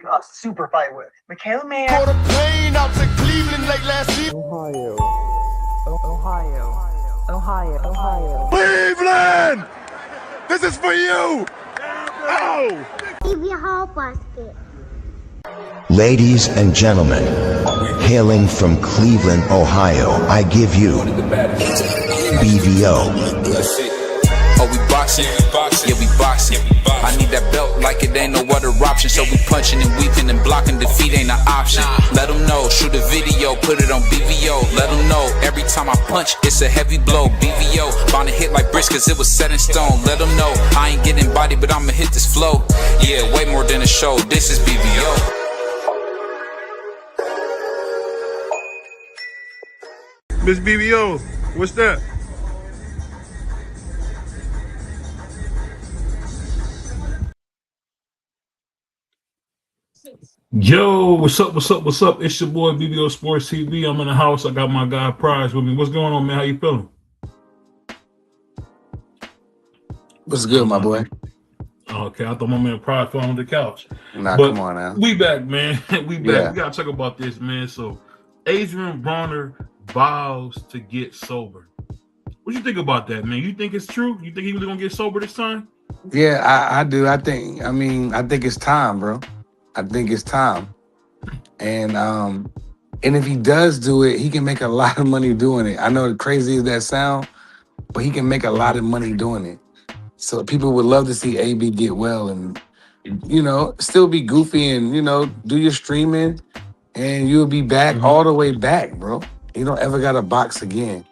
a super fight with. Michaela Man. Caught a plane out to Cleveland late last year. Ohio. Cleveland! This is for you! Oh! Give your whole basket. Ladies and gentlemen, hailing from Cleveland, Ohio, I give you BVO. Oh, we boxing? Yeah, we boxing. I need that belt like it ain't no other option. So we punching and weaving and blocking. Defeat ain't an option. Let them know, shoot a video, put it on BVO. Let them know, every time I punch, it's a heavy blow. BVO, bound to hit like bricks cause it was set in stone. Let them know, I ain't getting body, but I'ma hit this flow. Yeah, way more than a show, this is BVO. Miss BVO, what's that? Yo, what's up? It's your boy BVO Sports TV. I'm in the house. I got my guy Prize with me. What's going on, man? How you feeling? What's good, my boy? Okay, I thought my man Prize fell on the couch. Nah, but come on now. We back, man. We back. Yeah. We gotta talk about this, man. So, Adrien Broner vows to get sober. What you think about that, man? You think it's true? You think he really gonna get sober this time? Yeah, I do. I think it's time, bro. I think it's time. And if he does do it, he can make a lot of money doing it. I know crazy as that sound, but he can make a lot of money doing it. So people would love to see AB get well and, still be goofy and, do your streaming and you'll be back all the way back, bro. You don't ever got to box again.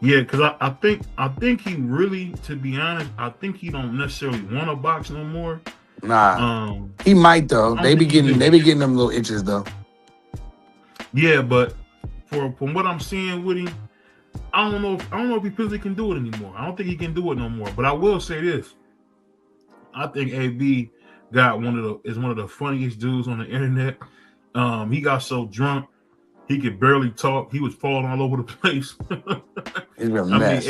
Yeah, because I think he really, to be honest, I think he don't necessarily want to box no more. Nah, he might though. They be getting them little itches though. Yeah, but from what I'm seeing with him, I don't know if he physically can do it anymore. I don't think he can do it no more. But I will say this: I think AB got one of the funniest dudes on the internet. He got so drunk he could barely talk. He was falling all over the place. He's a mess.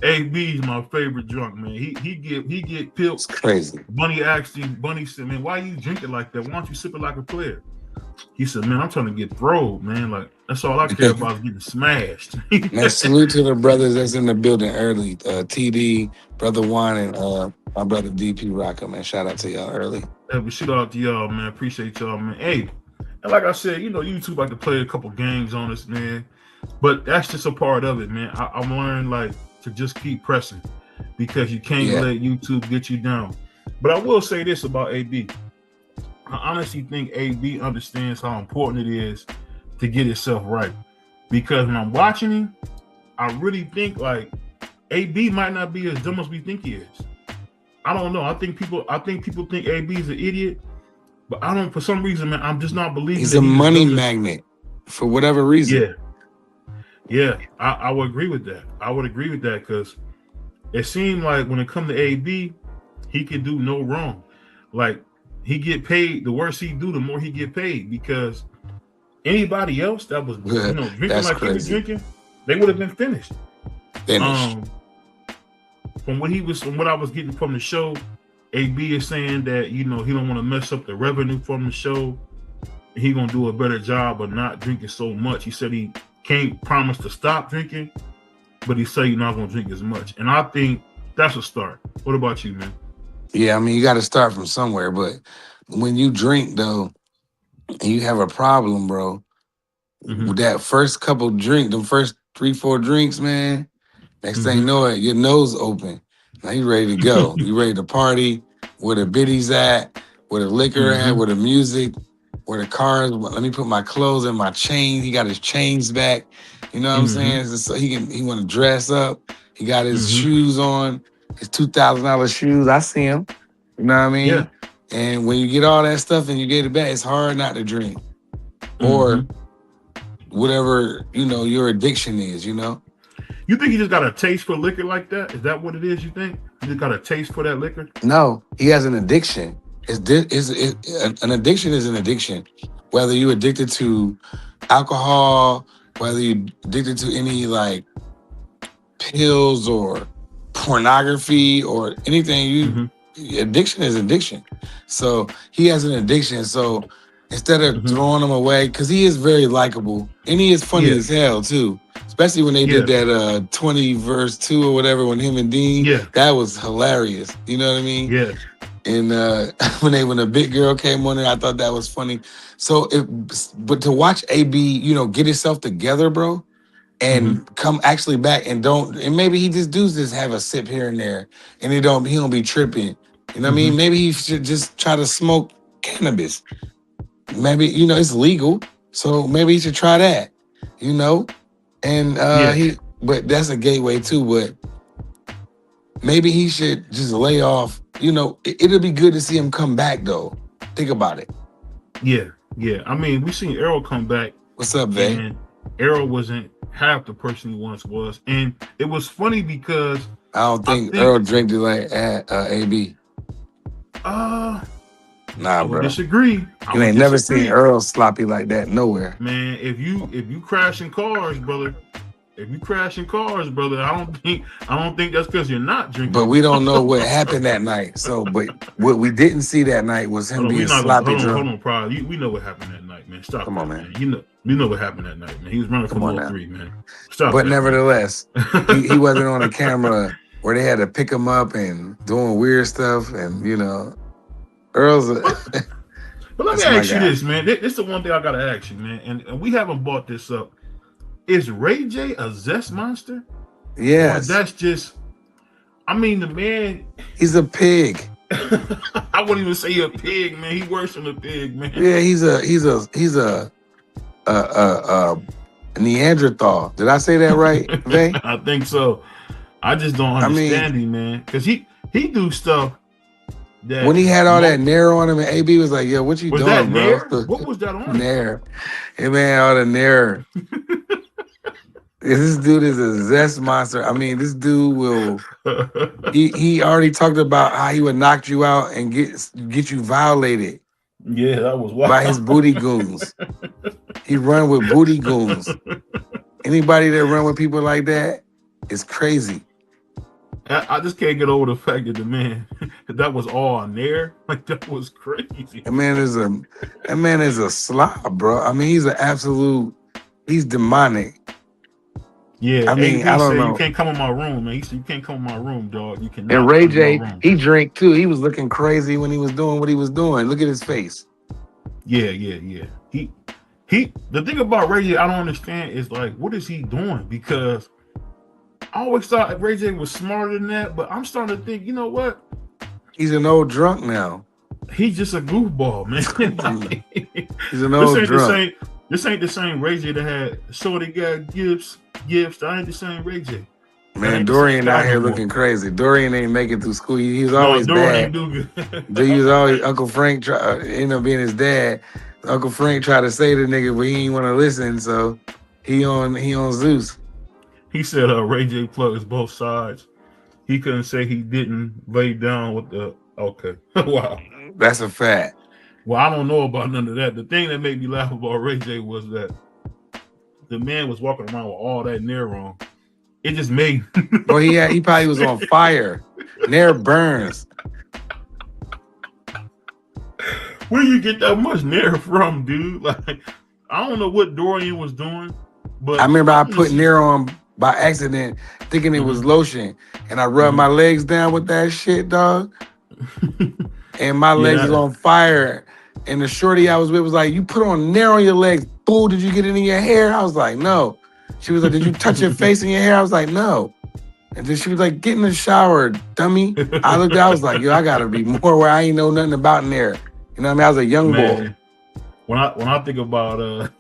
AB's my favorite drunk, man. He get pilled. It's crazy. Bunny said, man, why you drink it like that? Why don't you sip it like a player? He said, man, I'm trying to get throwed, man. Like, that's all I care about is getting smashed. Man, salute to the brothers that's in the building early. TD, Brother Juan, and my brother DP Rocker, man. Shout out to y'all early. Yeah, but shout out to y'all, man. Appreciate y'all, man. Hey, and like I said, YouTube like to play a couple games on us, man. But that's just a part of it, man. I'm learning, like, to just keep pressing because you can't let YouTube get you down. But I will say this about AB. I honestly think AB understands how important it is to get itself right. Because when I'm watching him, I really think like AB might not be as dumb as we think he is. I don't know. I think people think AB is an idiot, but I don't. For some reason, man, I'm just not believing. He's a money magnet for whatever reason. Yeah, I would agree with that. I would agree with that because it seemed like when it comes to AB, he can do no wrong. Like he get paid. The worse he do, the more he get paid. Because anybody else that was drinking like he was drinking, they would have been finished. From what I was getting from the show, AB is saying that he don't want to mess up the revenue from the show. He gonna do a better job of not drinking so much. He said he can't promise to stop drinking, but he said you're not gonna drink as much. And I think that's a start. What about you, man? Yeah, I mean, you got to start from somewhere. But when you drink, though, and you have a problem, bro, with that first couple drinks, the first 3-4 drinks, man, next thing you know it, your nose open. Now you ready to go. You ready to party, where the biddies at, where the liquor at, where the music, where the cars. Let me put my clothes and my chain. He got his chains back. You know what I'm saying? So he want to dress up. He got his shoes on, his $2,000 shoes. I see him. You know what I mean? Yeah. And when you get all that stuff and you get it back, it's hard not to drink. Or whatever, your addiction is, You think he just got a taste for liquor like that? Is that what it is, you think? He just got a taste for that liquor? No, he has an addiction. An addiction is an addiction. Whether you're addicted to alcohol, whether you're addicted to any like pills or pornography or anything, addiction is addiction. So he has an addiction. So instead of throwing him away, because he is very likable and he is funny as hell too. Especially when they did that 20 verse 2 or whatever when him and Deen. Yeah. That was hilarious. You know what I mean? Yeah. And when a big girl came on there, I thought that was funny. So but to watch AB, you know, get himself together, bro, and come actually back and maybe he just have a sip here and there and he don't be tripping. You know what I mean? Maybe he should just try to smoke cannabis. Maybe, you know, it's legal. So maybe he should try that, you know? And but that's a gateway too, but maybe he should just lay off. You know, it'll be good to see him come back though. Think about it. Yeah. I mean, we seen Errol come back. What's up, Vay? And Errol wasn't half the person he once was. And it was funny because I don't think Errol drank it like AB. Nah, bro. Disagree. You ain't never seen Earl sloppy like that nowhere. Man, if you crashing cars, brother. I don't think that's because you're not drinking. But we don't know what happened that night. So, but what we didn't see that night was him being sloppy drunk. Hold on, Pride. We know what happened that night, man. Stop. Come on, man. You know what happened that night, man. He was running from all 3, man. Stop. But nevertheless, he wasn't on the camera where they had to pick him up and doing weird stuff, and you know, Earl's. But let me ask you this, man. This is the one thing I gotta ask you, man. And we haven't brought this up. Is Ray J a zest monster? Yes. Or that's just, I mean, the man. He's a pig. I wouldn't even say a pig, man. He worse than a pig, man. Yeah, he's a Neanderthal. Did I say that right, Vay? I think so. I just don't understand him, man. Because he do stuff that when he had all that Nair on him and AB was like, yo, what you was doing, that bro? Nair? What was that on? Nair. Hey man, all the Nair. This dude is a zest monster. I mean, this dude will. He already talked about how he would knock you out and get you violated. Yeah, that was wild. By his booty goons. He run with booty goons. Anybody that run with people like that is crazy. I just can't get over the fact that the man that was all on there. Like that was crazy. That man is a slob, bro. I mean, he's demonic. Yeah, I mean, I don't know. You can't come in my room, man. He said, you can't come in my room, dog. You can. And Ray J, he drank too. He was looking crazy when he was doing what he was doing. Look at his face. Yeah. He. The thing about Ray J, I don't understand is like, what is he doing? Because I always thought Ray J was smarter than that, but I'm starting to think, you know what? He's an old drunk now. He's just a goofball, man. He's an old drunk. This ain't the same Ray J that had Shorty got gifts. That ain't the same Ray J. Man, Dorian out here looking crazy. Dorian ain't making through school. He's always bad. Dorian ain't do good. He was always Uncle Frank ended up being his dad. Uncle Frank tried to say the nigga, but he didn't want to listen, so he on Zeus. He said Ray J plugs both sides. He couldn't say he didn't lay down with the okay. Wow. That's a fact. Well, I don't know about none of that. The thing that made me laugh about Ray J was that the man was walking around with all that Nair on. It just made. Well, he probably was on fire. Nair burns. Where you get that much Nair from, dude? Like, I don't know what Dorian was doing, but I remember I put Nair on by accident, thinking it was lotion, and I rubbed my legs down with that shit, dog. And my legs was on fire. And the shorty I was with was like, you put on Nair on your legs. Fool, did you get it in your hair? I was like, no. She was like, did you touch your face in your hair? I was like, no. And then she was like, get in the shower, dummy. I looked I was like, yo, I gotta be more where I ain't know nothing about Nair. You know what I mean? I was a young boy. When I think about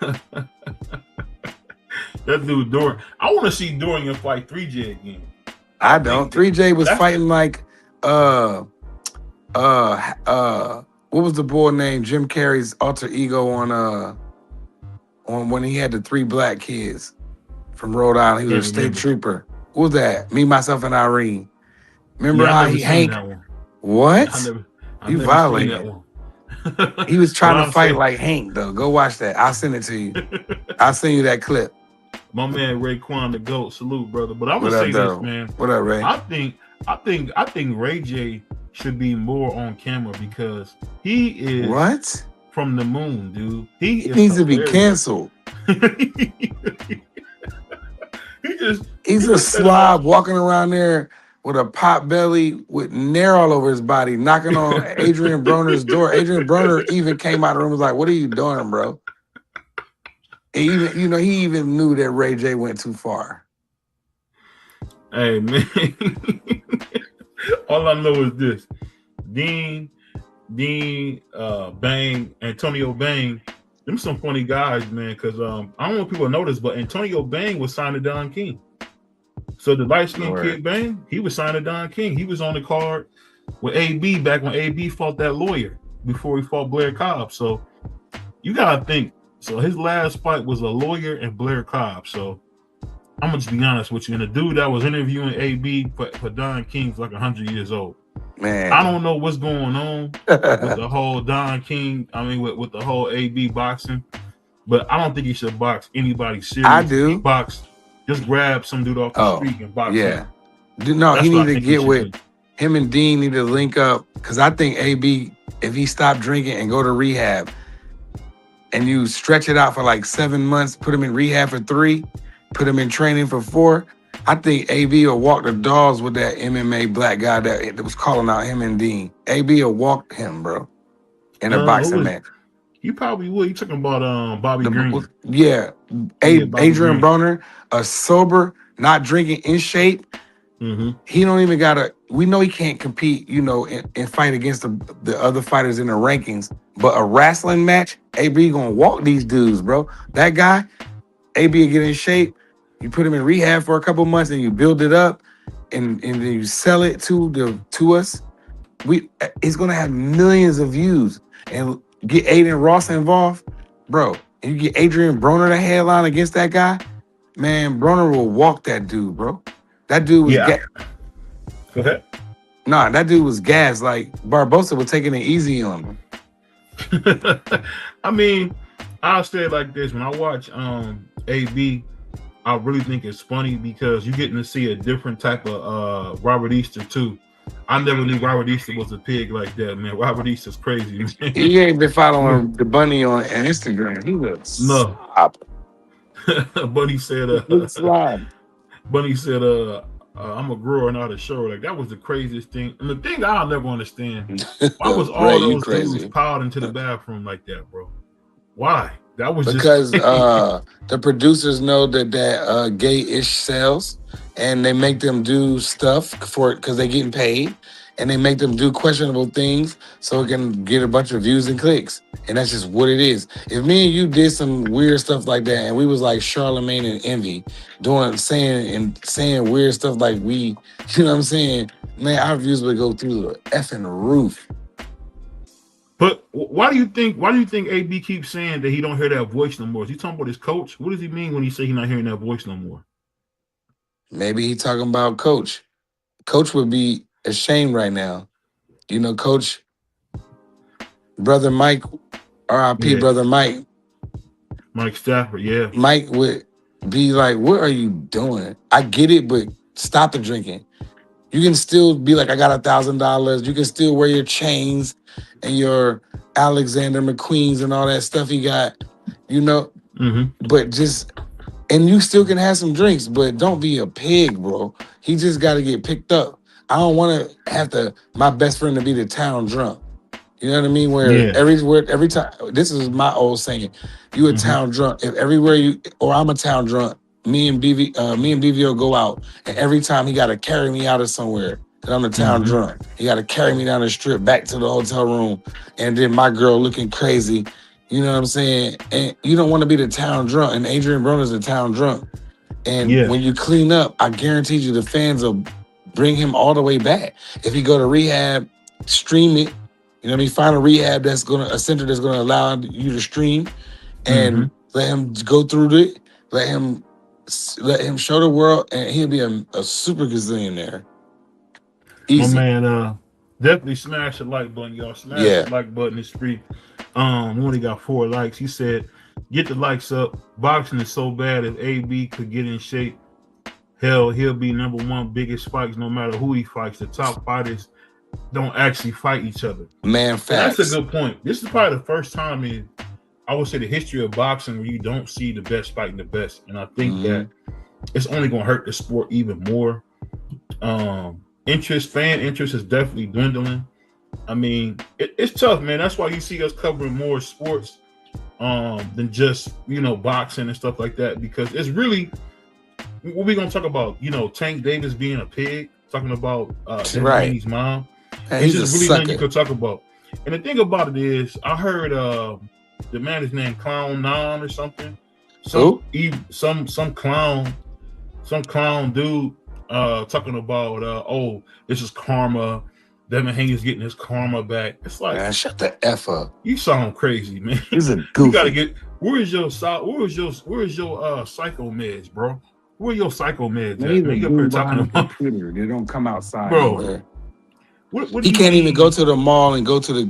that dude Dorian, I want to see Dorian fight 3J again. I don't. 3J was fighting like what was the boy named Jim Carrey's alter ego on when he had the 3 black kids from Rhode Island. He was a state trooper. What was that? Me, Myself, and Irene. Remember how he Hank? What? You violated that one. He was trying to fight like Hank though. Go watch that. I'll send it to you. I'll send you that clip. My man Raekwon the GOAT, salute, brother. But I'm gonna say this, man. What up, Ray? I think Ray J should be more on camera because he is What? from the moon, dude. He is needs to be hilarious. canceled. He's a slob walking around there with a pot belly with nair all over his body, knocking on Adrien Broner's door. Adrien Broner even came out of the room and was like, "What are you doing, bro?" And even, he even knew that Ray J went too far. Hey, man. All I know is this. Deen, Bang, Antonio Bang, them some funny guys, man, because I don't know if people notice, but Antonio Bang was signed to Don King. So the light-skinned kid Bang, he was signed to Don King. He was on the card with AB back when AB fought that lawyer before he fought Blair Cobb. So you got to think. So his last fight was a lawyer and Blair Cobb. So I'm going to just be honest with you. And the dude that was interviewing AB for Don King's like 100 years old. Man, I don't know what's going on with the whole Don King. I mean, with the whole AB boxing. But I don't think he should box anybody serious. I do. Box. Just grab some dude off the street and box him. No, That's he what I need to think get he with should do. him and Deen need to link up because I think AB, if he stopped drinking and go to rehab and you stretch it out for like 7 months, put him in rehab for 3, put him in training for 4, I think AB will walk the dogs with that MMA black guy that was calling out him and Deen. AB will walk him, bro, in a boxing match. You probably would. You talking about Bobby Green? Yeah. Adrien Broner, a sober, not drinking, in shape. Mm-hmm. He don't even gotta. We know he can't compete, and fight against the other fighters in the rankings. But a wrestling match, AB gonna walk these dudes, bro. That guy, AB will get in shape. You put him in rehab for a couple months, and you build it up, and then you sell it to us. It's gonna have millions of views, and get Aiden Ross involved, bro. And you get Adrien Broner the headline against that guy, man. Broner will walk that dude, bro. That dude was Go ahead. Nah, that dude was gassed. Like Barbosa was taking it easy on him. I mean, I'll say it like this: when I watch AB, I really think it's funny because you're getting to see a different type of Robert Easter too. I never knew Robert Easter was a pig like that, man. Robert Easter's crazy, man. He ain't been following the bunny on Instagram. He was no. Bunny said, Bunny said, I'm a grower, not a shower. Like that was the craziest thing. And the thing I'll never understand, why was all those dudes piled into the bathroom like that, bro? Why? That was because the producers know that gay-ish sells, and they make them do stuff for it because they're getting paid, and they make them do questionable things so it can get a bunch of views and clicks. And that's just what it is. If me and you did some weird stuff like that, and we was like Charlemagne and Envy, saying weird stuff like we, you know what I'm saying? Man, our views would go through the effing roof. But why do you think AB keeps saying that he don't hear that voice no more? Is he talking about his coach? What does he mean when he say he's not hearing that voice no more? Maybe he talking about Coach. Coach would be ashamed right now. Coach, Brother Mike, R.I.P. Brother Mike. Mike Stafford, yeah. Mike would be like, what are you doing? I get it, but stop the drinking. You can still be like, I got $1,000. You can still wear your chains and your Alexander McQueens and all that stuff he got, Mm-hmm. But and you still can have some drinks, but don't be a pig, bro. He just got to get picked up. I don't want to have my best friend to be the town drunk. You know what I mean? Where every time, this is my old saying, you a town drunk. If everywhere I'm a town drunk, me and BVO go out, and every time he got to carry me out of somewhere, because I'm a town drunk. He got to carry me down the strip back to the hotel room, and then my girl looking crazy. You know what I'm saying? And you don't want to be the town drunk, and Adrien Broner's the town drunk. And when you clean up, I guarantee you the fans will bring him all the way back. If he go to rehab, stream it. You know what I mean? Find a center that's gonna allow you to stream, and let him go through it. Let him show the world, and he'll be a super gazillionaire. Easy. My man, definitely smash the like button, y'all. Smash the like button. It's free. We only got 4 likes. He said, get the likes up. Boxing is so bad. If AB could get in shape, hell, he'll be #1 biggest fights no matter who he fights. The top fighters don't actually fight each other. Man, facts. That's a good point. This is probably the first time in, I would say, the history of boxing where you don't see the best fighting the best. And I think that it's only going to hurt the sport even more. Fan interest is definitely dwindling. I mean, it's tough, man. That's why you see us covering more sports than just, boxing and stuff like that, because it's really, what we going to talk about, Tank Davis being a pig, talking about Devin Haney's mom. Hey, it's just really nothing you could talk about. And the thing about it is, I heard the man is named Clown 9 or something. Some clown dude talking about this is karma. Devin Haney's getting his karma back. It's like, man, shut the F up. You sound crazy, man. He's a goofy. You gotta get, where's your psycho meds, bro? Where are your psycho meds at? Man, you up here talking about computer. They don't come outside, bro. What he can't even go to the mall and go to the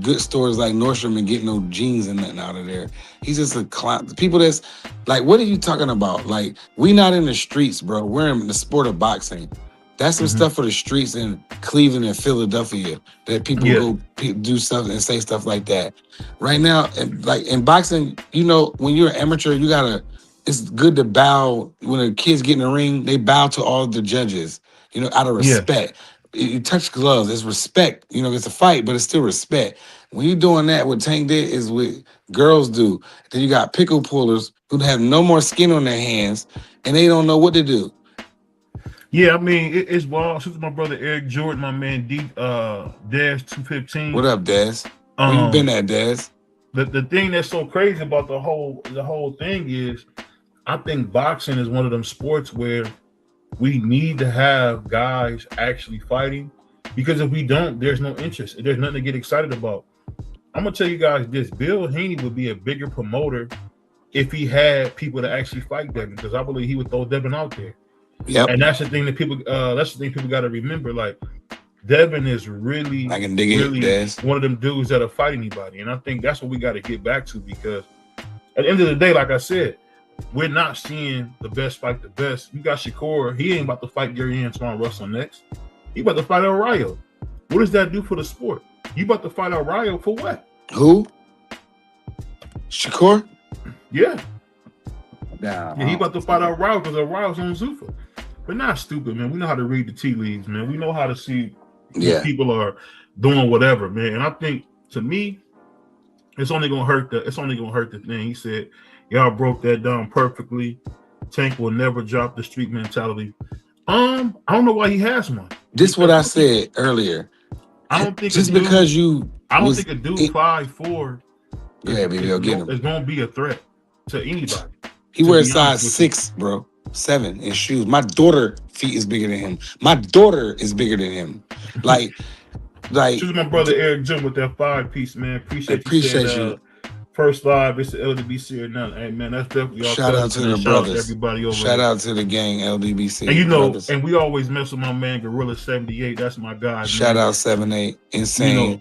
good stores like Nordstrom and get no jeans and nothing out of there. He's just a clown. The people that's like, what are you talking about? Like, we not in the streets, bro. We're in the sport of boxing. That's some stuff for the streets in Cleveland and Philadelphia that people go do stuff and say stuff like that. Right now, like in boxing, when you're an amateur, it's good to bow. When a kid's getting in the ring, they bow to all the judges, out of respect. You touch gloves, it's respect. It's a fight, but it's still respect. When you're doing that, what Tank did is what girls do. Then you got pickle pullers who have no more skin on their hands and they don't know what to do. Yeah, I mean, it's wild. Since my brother Eric Jordan, my man Daz 215. What up, Daz? Where you been at, Daz? The thing that's so crazy about the whole thing is, I think boxing is one of them sports where we need to have guys actually fighting, because if we don't, there's no interest. There's nothing to get excited about. I'm gonna tell you guys this: Bill Haney would be a bigger promoter if he had people to actually fight Devin, because I believe he would throw Devin out there. Yep. And that's the thing that people got to remember. Like, Devin is really, I can dig it, one of them dudes that'll fight anybody. And I think that's what we got to get back to, because at the end of the day, like I said, we're not seeing the best fight the best. You got Shakur. He ain't about to fight Gary Antoine Russell next. He about to fight El Rayo. What does that do for the sport? You about to fight El Rayo for what? Who? Shakur? Yeah. Yeah, he about to fight El Rayo because El Rayo's on Zuffa. We're not stupid, man. We know how to read the tea leaves, man. We know how to see if people are doing whatever, man. And I think, to me, it's only gonna hurt the thing. He said, y'all broke that down perfectly. Tank will never drop the street mentality. I don't know why he has one. This is what I said earlier. I don't think just because you I don't think a dude 5'4" is gonna be a threat to anybody. He wears size 6, bro. 7 in shoes. My daughter feet is bigger than him. My daughter is bigger than him. Like This is my brother Eric Jim with that 5-piece, man. Appreciate you. First live, it's the LDBC or nothing. Hey, man, that's definitely all. Shout out to the brothers. Everybody over Shout out to the gang, LDBC. And brothers. And we always mess with my man Gorilla 78. That's my guy. Shout out 78. Insane.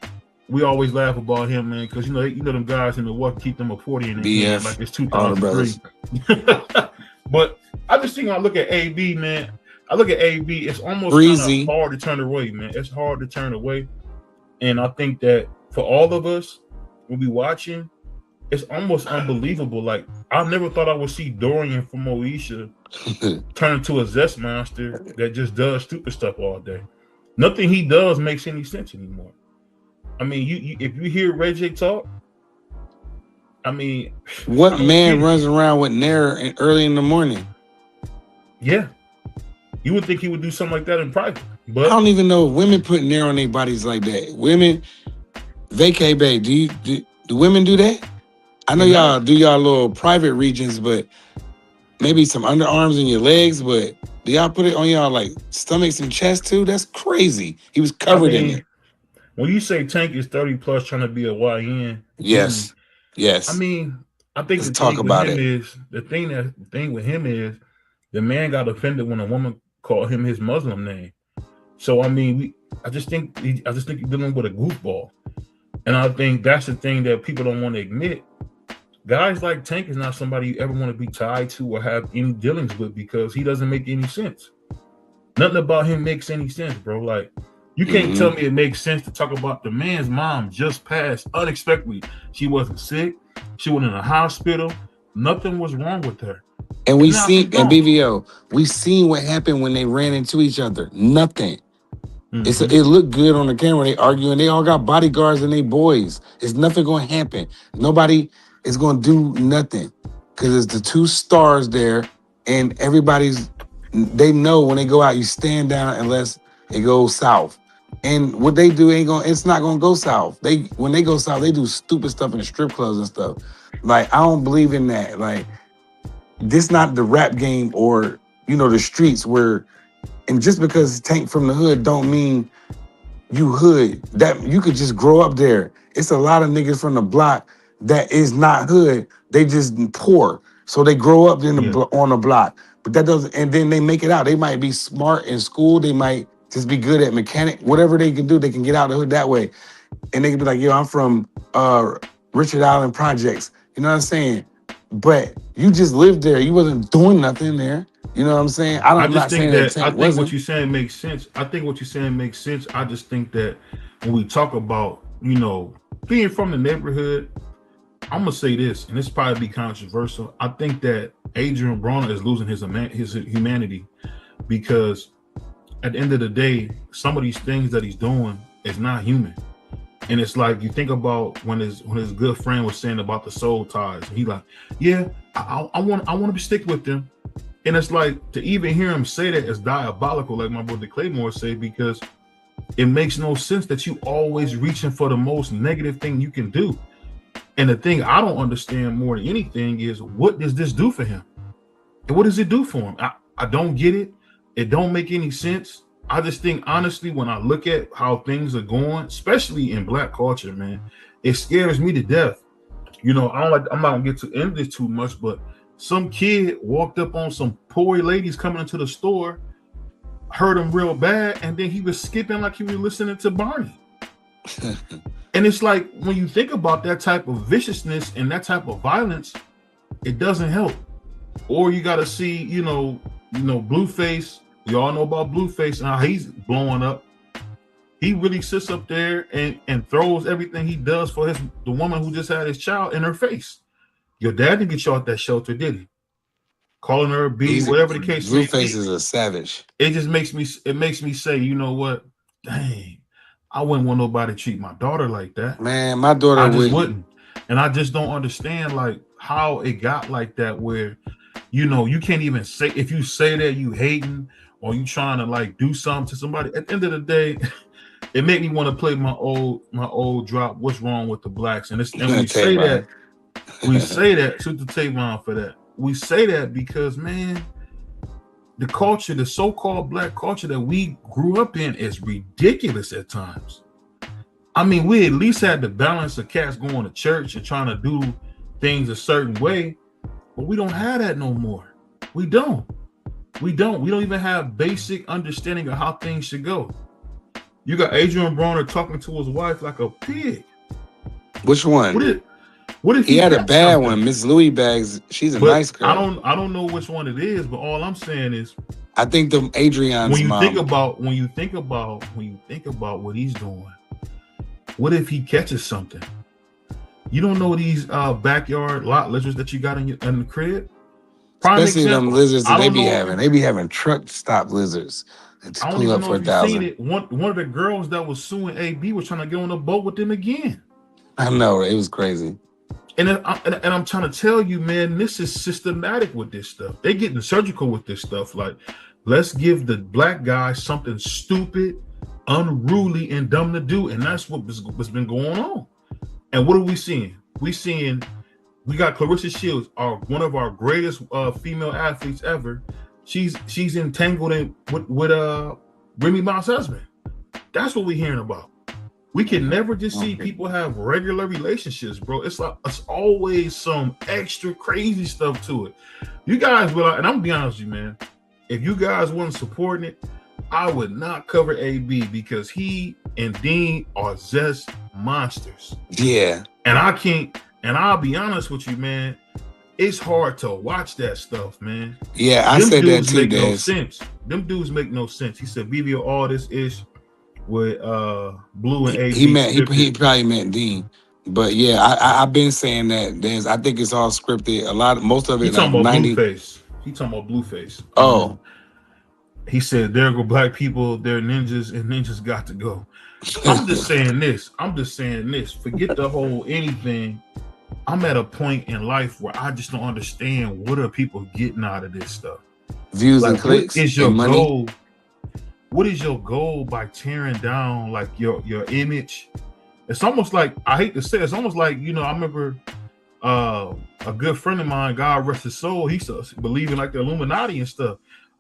We always laugh about him, man, because you know them guys in Milwaukee keep them a 40 in the hand, like it's 2003. But I just think I look at AB, man. I look at AB, it's almost kind of hard to turn away, man. It's hard to turn away. And I think that for all of us, we'll be watching, it's almost unbelievable. Like, I never thought I would see Dorian from Moesha turn into a zest monster that just does stupid stuff all day. Nothing he does makes any sense anymore. I mean, you if you hear Reggie talk, I mean, what man runs around with Nair early in the morning? Yeah, you would think he would do something like that in private, but I don't even know if women put Nair on their bodies like that. Women, vacay babe, do women do that? I know y'all do y'all little private regions, but maybe some underarms and your legs, but do y'all put it on y'all like stomachs and chest too? That's crazy. He was covered in it. When you say Tank is 30 plus trying to be a YN, yes. I mean, I think the thing with him is the man got offended when a woman called him his Muslim name. So I mean, I just think he's dealing with a goofball, and I think that's the thing that people don't want to admit. Guys like Tank is not somebody you ever want to be tied to or have any dealings with because he doesn't make any sense. Nothing about him makes any sense, bro. Like, You can't tell me it makes sense to talk about the man's mom just passed unexpectedly. She wasn't sick. She wasn't in a hospital. Nothing was wrong with her. And we see, and BVO, we seen what happened when they ran into each other. Nothing. It looked good on the camera. They arguing. They all got bodyguards and they boys. It's nothing going to happen. Nobody is going to do nothing because it's the two stars there, and they know when they go out, you stand down unless it goes south. And what they do it's not going to go south. When they go south, they do stupid stuff in the strip clubs and stuff. Like, I don't believe in that. Like, this not the rap game or, the streets where, and just because Tank from the hood don't mean you hood. That you could just grow up there. It's a lot of niggas from the block that is not hood. They just poor. So they grow up on the block. But that doesn't, and then they make it out. They might be smart in school. They might just be good at mechanic. Whatever they can do, they can get out of the hood that way. And they can be like, yo, I'm from Richard Island Projects. You know what I'm saying? But you just lived there. You wasn't doing nothing there. You know what I'm saying? I think what you're saying makes sense. I just think that when we talk about, being from the neighborhood, I'm gonna say this, and this probably be controversial. I think that Adrien Broner is losing his humanity because at the end of the day, some of these things that he's doing is not human. And it's like, you think about when his good friend was saying about the soul ties. He like, yeah, I want to stick with them. And it's like, to even hear him say that is diabolical, like my brother Claymore say, because it makes no sense that you always reaching for the most negative thing you can do. And the thing I don't understand more than anything is, what does this do for him? And what does it do for him? I don't get it. It don't make any sense. I just think, honestly, when I look at how things are going, especially in Black culture, man, it scares me to death. I'm not gonna get into this too much, but some kid walked up on some poor ladies coming into the store, hurt him real bad, and then he was skipping like he was listening to Barney. And it's like, when you think about that type of viciousness and that type of violence, it doesn't help. Or you got to see, Blueface. You all know about Blueface and how he's blowing up. He really sits up there and throws everything he does for the woman who just had his child in her face. Your dad didn't get you out that shelter, did he? Calling her a B, whatever the case. Blueface is a savage. It just makes me say, you know what? Dang, I wouldn't want nobody to treat my daughter like that. Man, my daughter wouldn't. And I just don't understand like how it got like that, where you can't even say, if you say that you hating or you trying to like do something to somebody, at the end of the day, it made me want to play my old drop, What's Wrong with the Blacks? And we say that, shoot the tape on for that. We say that because, man, the culture, the so-called Black culture that we grew up in is ridiculous at times. I mean, we at least had the balance of cats going to church and trying to do things a certain way, but we don't have that no more. We don't even have basic understanding of how things should go. You got Adrien Broner talking to his wife like a pig. Which one? What if he had a bad one? Miss Louis Bags. She's a nice girl. I don't know which one it is, but all I'm saying is, I think the Adrian's mom. When you think about what he's doing, what if he catches something? You don't know these backyard lot lizards that you got in the crib. Especially them lizards that they be having truck stop lizards. I don't even know if you've seen it. One of the girls that was suing AB was trying to get on a boat with them again. I know, it was crazy. And I'm trying to tell you, man, this is systematic with this stuff. They're getting surgical with this stuff. Like, let's give the Black guy something stupid, unruly, and dumb to do. And that's what's been going on. And what are we seeing? We got Clarissa Shields, one of our greatest female athletes ever. She's entangled with Remy Ma's husband. That's what we're hearing about. We can never just see people have regular relationships, bro. It's like it's always some extra crazy stuff to it. You guys will, and I'm gonna be honest with you, man. If you guys weren't supporting it, I would not cover AB because he and Deen are just monsters. Yeah. And I can't, and I'll be honest with you, man. It's hard to watch that stuff, man. Yeah, I said that too, no sense. Them dudes make no sense. He said, BBO, all this ish. with Blue and AB. He probably meant Deen. But yeah, I've been saying that I think it's all scripted. Most of it. He talking like about 90. Blueface. He talking about Blueface. Oh. He said, "There go black people. They're ninjas, and ninjas got to go." I'm just saying this. Forget the whole anything. I'm at a point in life where I just don't understand what are people getting out of this stuff. Views and clicks. What is your and money? goal? What is your goal by tearing down like your image? It's almost like, I hate to say it, it's almost like, you know, I remember a good friend of mine, God rest his soul, he used to believe in like the Illuminati and stuff.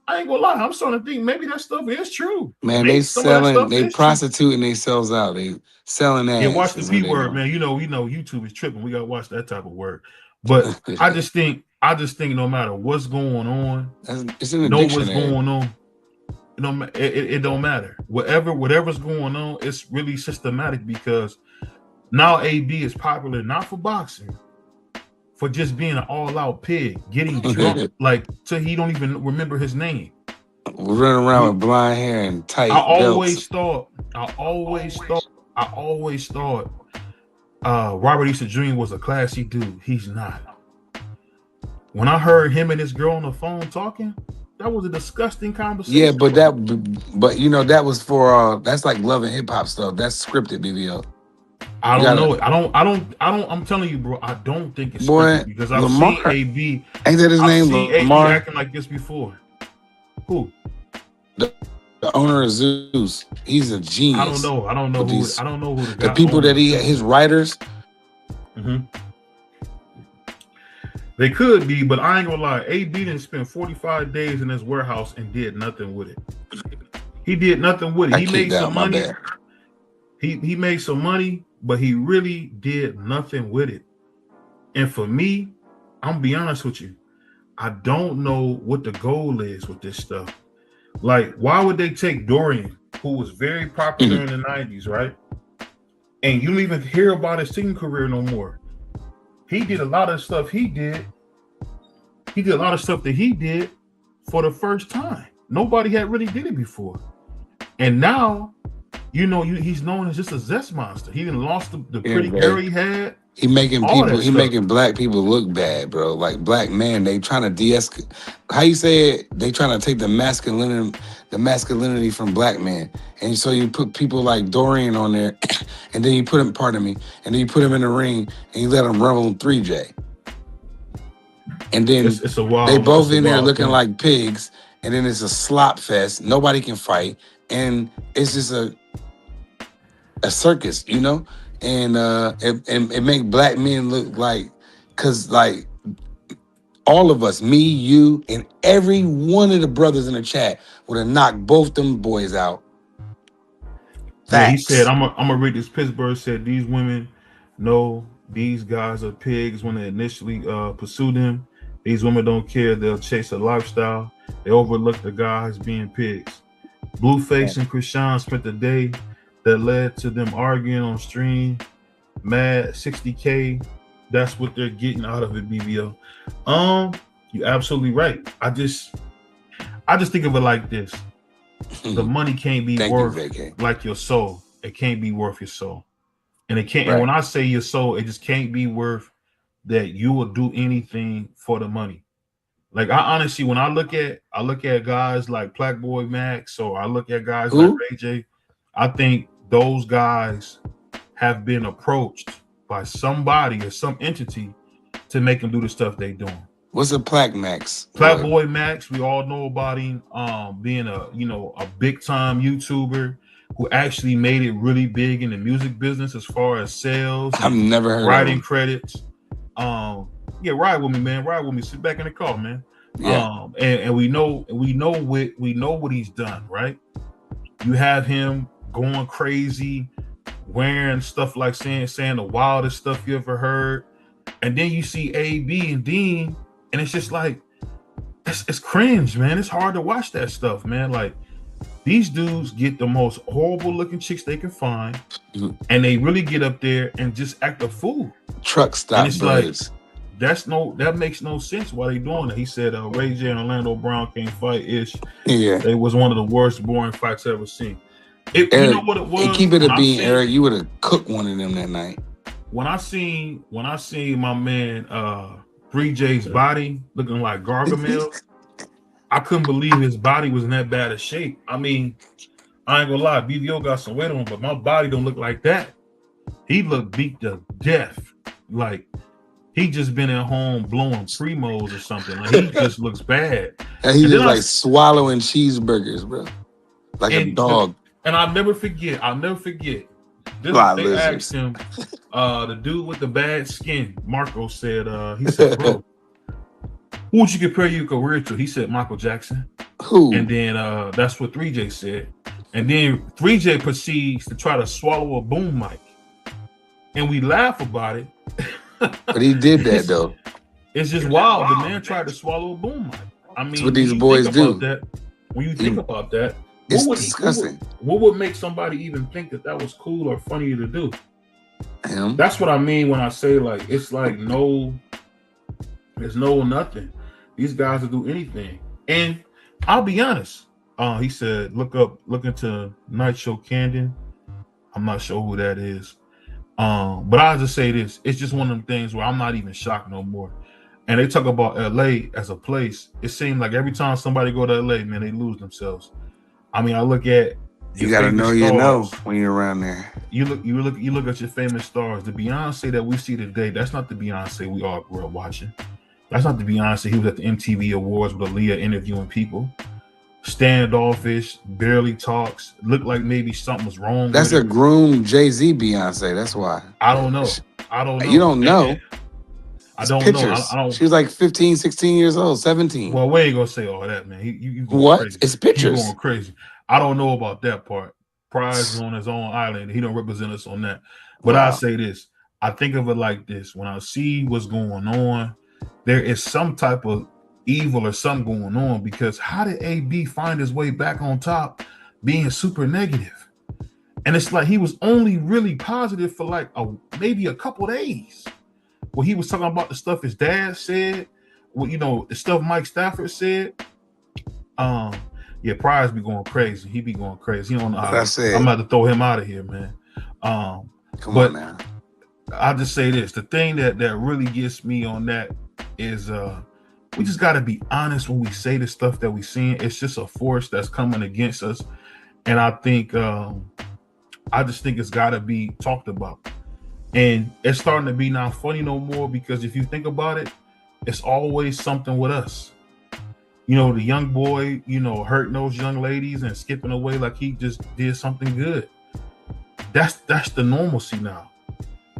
I ain't gonna lie, I'm starting to think maybe that stuff is true. Man, maybe they prostituting themselves out. They selling ass. Yeah, watch the P word, man. You know, we know YouTube is tripping. We gotta watch that type of word. But I just think no matter what's going on, it's in the know dictionary. what's going on. You know, it don't matter. Whatever's going on, it's really systematic because now AB is popular not for boxing, for just being an all-out pig, getting drunk like till he don't even remember his name. Running around with blonde hair and tight I always belts. thought Robert Easter Jr. was a classy dude. He's not. When I heard him and his girl on the phone talking, that was a disgusting conversation. Yeah, but you know, that was for that's like Love and Hip Hop stuff. That's scripted, BBO. I don't know it. I don't. I'm telling you, bro. I don't think it's scripted because I've seen AB. Ain't that his name? Lamar acting like this before. Who? The owner of Zeus. He's a genius. I don't know. I don't know who the people that his writers. Mm-hmm. They could be, but I ain't gonna lie. AB didn't spend 45 days in his warehouse and did nothing with it. He did nothing with it. He made some money. He made some money, but he really did nothing with it. And for me, I'm gonna be honest with you. I don't know what the goal is with this stuff. Like, why would they take Dorian, who was very popular in the 90s, right? And you don't even hear about his singing career no more. He did a lot of stuff he did. He did a lot of stuff that he did for the first time. Nobody had really did it before. And now, you know, he's known as just a zest monster. He didn't lost the pretty hair he had. He making black people look bad, bro. Like black men, they trying to de-escalate. How you say it? They trying to take the masculinity from black men. And so you put people like Dorian on there, and then you put him, and then you put him in the ring, and you let him rumble 3J. And then they both in there looking like pigs, and then it's a slop fest. Nobody can fight, and it's just a circus, you know. And it make black men look like, cause like all of us, me, you, and every one of the brothers in the chat would have knocked both them boys out. Yeah, he said, I'm gonna read this. Pittsburgh said these women know these guys are pigs when they initially pursue them. These women don't care. They'll chase a lifestyle. They overlook the guys being pigs. Blueface and Krishan spent the day that led to them arguing on stream. Mad 60K. That's what they're getting out of it, BBO. You're absolutely right. I just think of it like this. The money can't be worth like your soul. It can't be worth your soul. And it can't, and when I say your soul, it just can't be worth that you will do anything for the money. Like I honestly, when I look at guys like Black Boy Max, or I look at guys like Ray J, I think those guys have been approached by somebody or some entity to make them do the stuff they doing. What's a Plaque Max? Black Boy Max, we all know about him being a big time YouTuber who actually made it really big in the music business as far as sales. I've never heard writing credits. Yeah, ride with me, man. Ride with me. Sit back in the car, man. Yeah. And we know what he's done, right? You have him going crazy, wearing stuff like saying the wildest stuff you ever heard, and then you see AB and Deen, and it's just like it's cringe, man. It's hard to watch that stuff, man. Like these dudes get the most horrible looking chicks they can find, and they really get up there and just act a fool. Truck stop. And it's like that makes no sense why they doing it. He said Ray J and Orlando Brown can't fight ish. Yeah, it was one of the worst boring fights I ever seen. You Eric, know what it was? keep it a When I bean, seen- Eric. You would have cooked one of them that night. When I seen my man 3J's body looking like Gargamel, I couldn't believe his body was in that bad of shape. I mean, I ain't gonna lie, BVO got some weight on him, but my body don't look like that. He looked beat to death. Like he just been at home blowing primos or something. Like he just looks bad. And he And just then like swallowing cheeseburgers, bro. Like a dog. And I'll never forget. This Like they lizards. asked him, the dude with the bad skin, Marco said, he said, bro, who would you compare your career to? He said Michael Jackson. Who? And then that's what 3J said. And then 3J proceeds to try to swallow a boom mic. And we laugh about it. But he did that though. It's just wild. The man tried to swallow a boom mic. I mean, That's what these when you boys think do. about that, when you think about that, It's what disgusting. what would make somebody even think that was cool or funny to do? Him. That's what I mean when I say like it's like there's no nothing. These guys will do anything. And I'll be honest. He said, look into Night Show Camden. I'm not sure who that is. But I'll just say this. It's just one of them things where I'm not even shocked no more. And they talk about LA as a place. It seems like every time somebody go to LA, man, they lose themselves. I mean, I look at You gotta know you know when you're around there. You look at your famous stars. The Beyonce that we see today, that's not the Beyonce we all grew up watching. That's not the Beyonce who was at the MTV Awards with Aaliyah interviewing people. Standoffish, barely talks, looked like maybe something was wrong. That's a groomed Jay-Z Beyonce. That's why. I don't know. You don't know. I don't Pictures. know. I don't. She was like 15, 16 years old, 17. Well, we ain't gonna say all that, man. You going What? Crazy. It's pictures. You going crazy. I don't know about that part. Prize is on his own island. He don't represent us on that. But Wow. I say this. I think of it like this. When I see what's going on, there is some type of evil or something going on, because how did AB find his way back on top being super negative? And it's like he was only really positive for like maybe a couple days. When he was talking about the stuff his dad said, well, the stuff Mike Stafford said. Yeah, Prize be going crazy. He be going crazy. He don't know how I'm about to throw him out of here, man. Come but on now. I'll just say this. The thing that really gets me on that is we just got to be honest when we say the stuff that we seeing. It's just a force that's coming against us. And I think I just think it's got to be talked about. And it's starting to be not funny no more, because if you think about it, it's always something with us. The young boy, hurting those young ladies and skipping away like he just did something good. That's the normalcy now.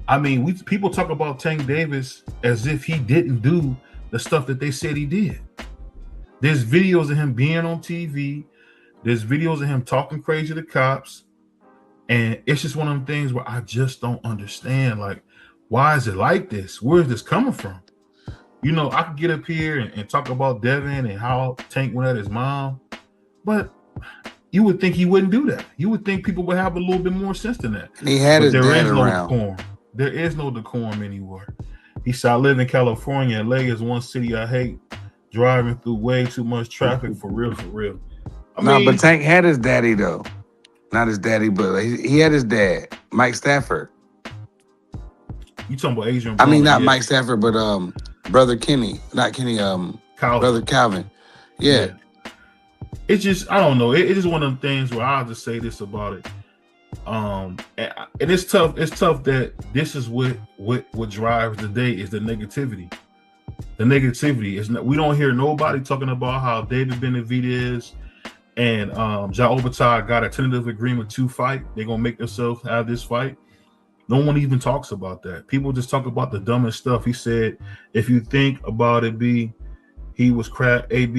I mean, people talk about Tank Davis as if he didn't do the stuff that they said he did. There's videos of him being on TV. There's videos of him talking crazy to cops. And it's just one of them things where I just don't understand. Like, why is it like this? Where is this coming from? I could get up here and talk about Devin and how Tank went at his mom, but you would think he wouldn't do that. You would think people would have a little bit more sense than that. And he had his dad no around. Decorum. There is no decorum anywhere. He said, I live in California. LA is one city I hate. Driving through way too much traffic, for real, for real. But Tank had his daddy though. Not his daddy, but he had his dad, Mike Stafford. You talking about Adrien Broner? I mean, not Mike Stafford, but brother Kenny, not Kenny, Calvin. brother Calvin. Yeah. It's just, I don't know. It's just one of them things where I'll just say this about it. And it's tough. It's tough that this is what drives the day is the negativity. The negativity is not. We don't hear nobody talking about how David Benavidez and Ja Obata got a tentative agreement to fight. They're gonna make themselves have this fight. No one even talks about that. People just talk about the dumbest stuff. He said, if you think about it, AB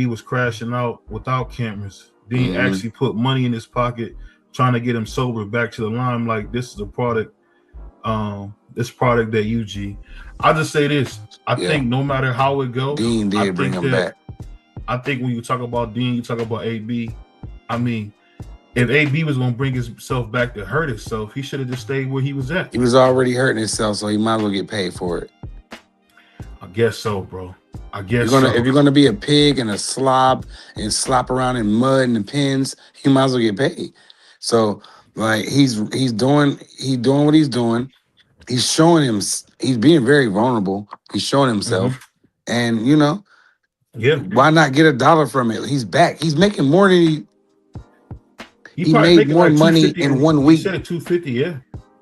was crashing out without cameras. Deen actually put money in his pocket, trying to get him sober back to the limelight. This is a product, that UG. I'll just say this. I think no matter how it goes, Deen did bring him back. I think when you talk about Deen, you talk about AB. I mean, if AB was going to bring himself back to hurt himself, he should have just stayed where he was at. He was already hurting himself, so he might as well get paid for it. I guess so, bro. I guess if you're gonna be a pig and a slob and slop around in mud and the pins, you might as well get paid. So Like he's doing what he's doing. He's showing him. He's being very vulnerable. He's showing himself, and you know, why not get $1 from it? He's back. He's making more than he made more like money in 1 week. He said 250, yeah.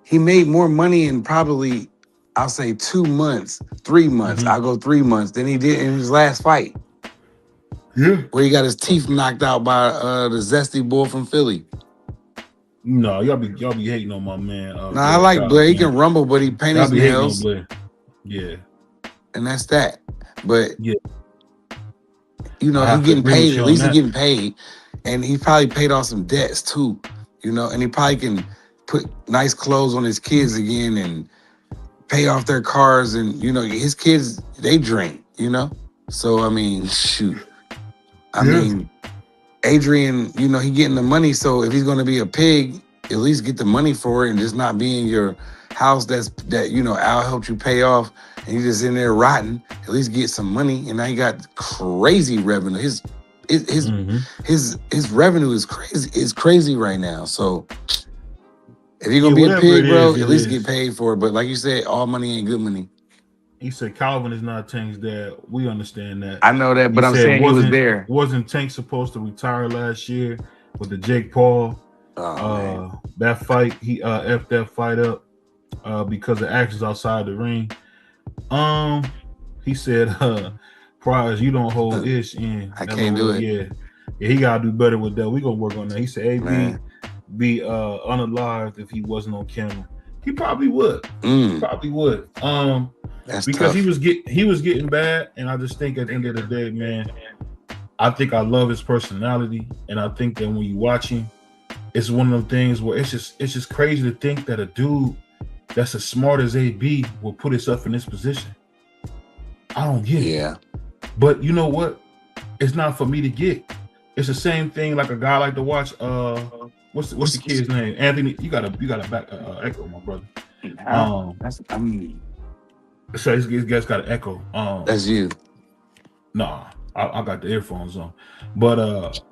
He made more money in probably, I'll say 2 months, 3 months. I'll go 3 months than he did in his last fight. Yeah, where he got his teeth knocked out by the zesty boy from Philly. No, y'all be hating on my man. I like Blair. He can rumble, but he paint his nails. Yeah, and that's that. But yeah, you know, he's getting paid. At least he's getting paid, and he probably paid off some debts too. You know, and he probably can put nice clothes on his kids again and pay off their cars. And you know, his kids, they drink. You know, so I mean, shoot. I mean, Adrien, you know, he getting the money. So if he's going to be a pig, at least get the money for it and just not be in your house that you know, Al helped you pay off and you just in there rotting. At least get some money. And now you got crazy revenue. His revenue is crazy right now. So if you're going to be a pig, bro, at least get paid for it. But like you said, all money ain't good money. He said Calvin is not Tank's dad. We understand that. I know that, but I'm saying he was there. Wasn't Tank supposed to retire last year with the Jake Paul? That fight, he effed that fight up because of actions outside the ring. He said, Prize, you don't hold Ish in. I can't do it. Yeah, he gotta do better with that. We gonna work on that. He said AB be unalived if he wasn't on camera. He probably would. He probably would. That's because tough. he was getting bad, and I just think at the end of the day, man, I think I love his personality, and I think that when you watch him, it's one of them things where it's just crazy to think that a dude that's as smart as AB will put himself in this position. I don't get it. Yeah. But you know what? It's not for me to get. It's the same thing like a guy like to watch. What's the kid's name? Anthony. You got a back echo, my brother. So this guy's got an echo. That's you. Nah, I got the earphones on. But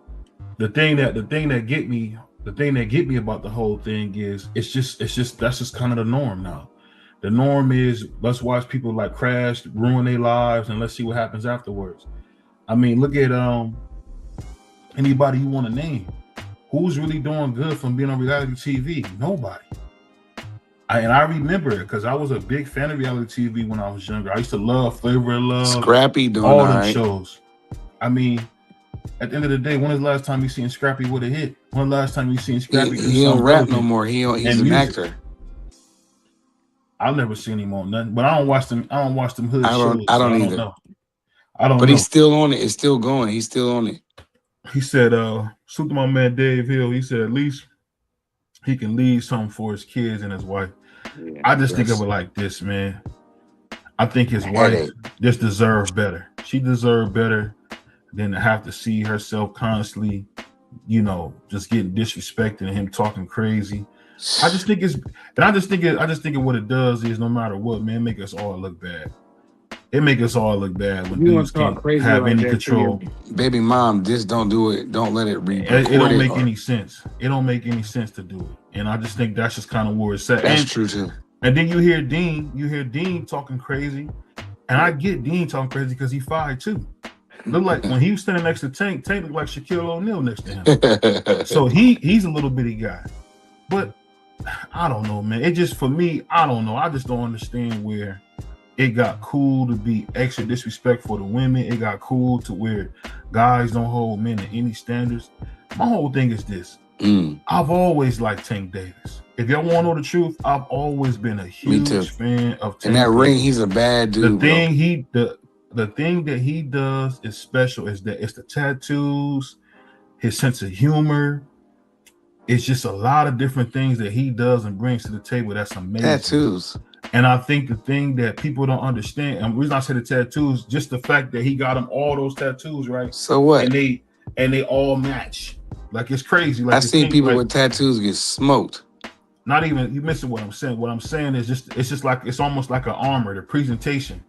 the thing that get me about the whole thing is it's just that's just kind of the norm now. The norm is let's watch people like crash, ruin their lives, and let's see what happens afterwards. I mean, look at anybody you want to name. Who's really doing good from being on reality TV? Nobody. And I remember it because I was a big fan of reality TV when I was younger. I used to love Flavor of Love, Scrappy, doing all them shows. I mean, at the end of the day, when is the last time you seen Scrappy with a hit? When the last time you seen Scrappy? He don't rap no more. He's an actor. I've never seen him on nothing, but I don't watch them. I don't watch them hood shows. I don't either. I don't. But know. He's still on it. It's still going. He's still on it. He said, "Salute to my man Dave Hill." He said, "At least he can leave something for his kids and his wife." Yeah, I just think of it like this, man. I think his wife just deserved better. She deserved better than to have to see herself constantly, you know, just getting disrespected and him talking crazy. I just think what it does is no matter what, man, make us all look bad. It make us all look bad when dudes can't have any control. Baby mom, just don't do it. Don't let it read. It don't make any sense. It don't make any sense to do it. And I just think that's just kind of where it's at. That's true too. And then you hear Deen talking crazy. And I get Deen talking crazy because he fired too. Look like when he was standing next to Tank looked like Shaquille O'Neal next to him. So he's a little bitty guy. But I don't know, man. It just, for me, I don't know. I just don't understand where it got cool to be extra disrespectful to women. It got cool to where guys don't hold men to any standards. My whole thing is this. I've always liked Tank Davis. If y'all want to know the truth, I've always been a huge fan of Tank. In that ring, he's a bad dude. The thing that he does is special. Is that it's the tattoos, his sense of humor. It's just a lot of different things that he does and brings to the table. That's amazing. Tattoos. And I think the thing that people don't understand, and the reason I say the tattoos, just the fact that he got them all those tattoos, right? So what? And they all match. Like, it's crazy. Like, I've seen people with tattoos get smoked. Not even, you missing what I'm saying. What I'm saying is it's almost like an armor, the presentation.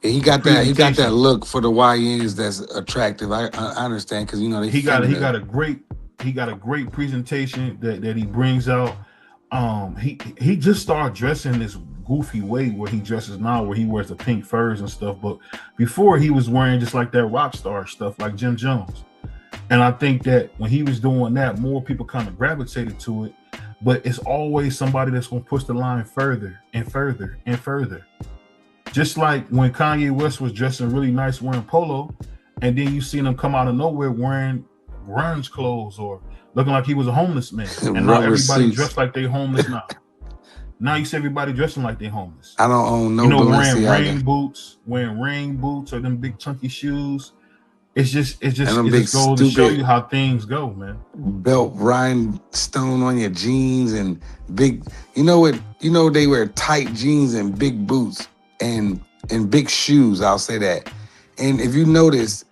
Yeah, he got that look for the YNs that's attractive. I understand because you know he got a great He got a great presentation that he brings out. He just started dressing this goofy way where he dresses now, where he wears the pink furs and stuff. But before, he was wearing just like that rock star stuff, like Jim Jones. And I think that when he was doing that, more people kind of gravitated to it. But it's always somebody that's going to push the line further and further and further. Just like when Kanye West was dressing really nice wearing polo, and then you seen him come out of nowhere wearing grunge clothes or looking like he was a homeless man. And now everybody dressed like they homeless now. Now you see everybody dressing like they homeless. I don't own no wearing rain boots or them big chunky shoes. It just goes to show you how things go, man. Belt rhinestone on your jeans and big, they wear tight jeans and big boots and big shoes, I'll say that. And if you notice,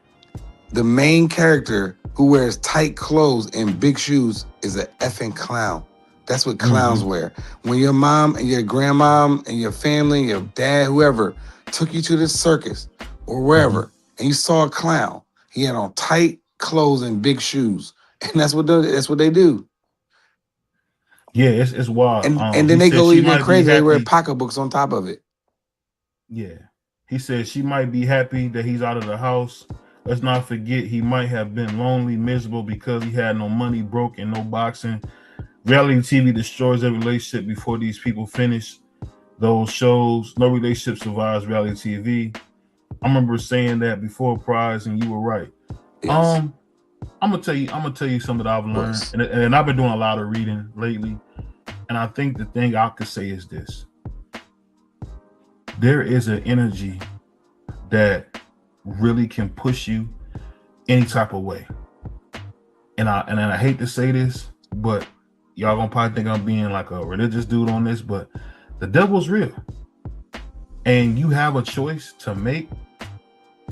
the main character who wears tight clothes and big shoes is an effing clown. That's what clowns wear. When your mom and your grandma and your family, your dad, whoever, took you to the circus or wherever, and you saw a clown, he had on tight clothes and big shoes, and that's what they do. Yeah, it's wild. And then they go even crazy. They wear pocketbooks on top of it. Yeah, he said she might be happy that he's out of the house. Let's not forget he might have been lonely, miserable because he had no money, broke, and no boxing. Reality TV destroys every relationship before these people finish those shows. No relationship survives reality TV. I remember saying that before Prize, and you were right. Yes. I'm gonna tell you something that I've learned, and I've been doing a lot of reading lately. And I think the thing I could say is this: there is an energy that really can push you any type of way. And I hate to say this, but y'all gonna probably think I'm being like a religious dude on this, but the devil's real. And you have a choice to make.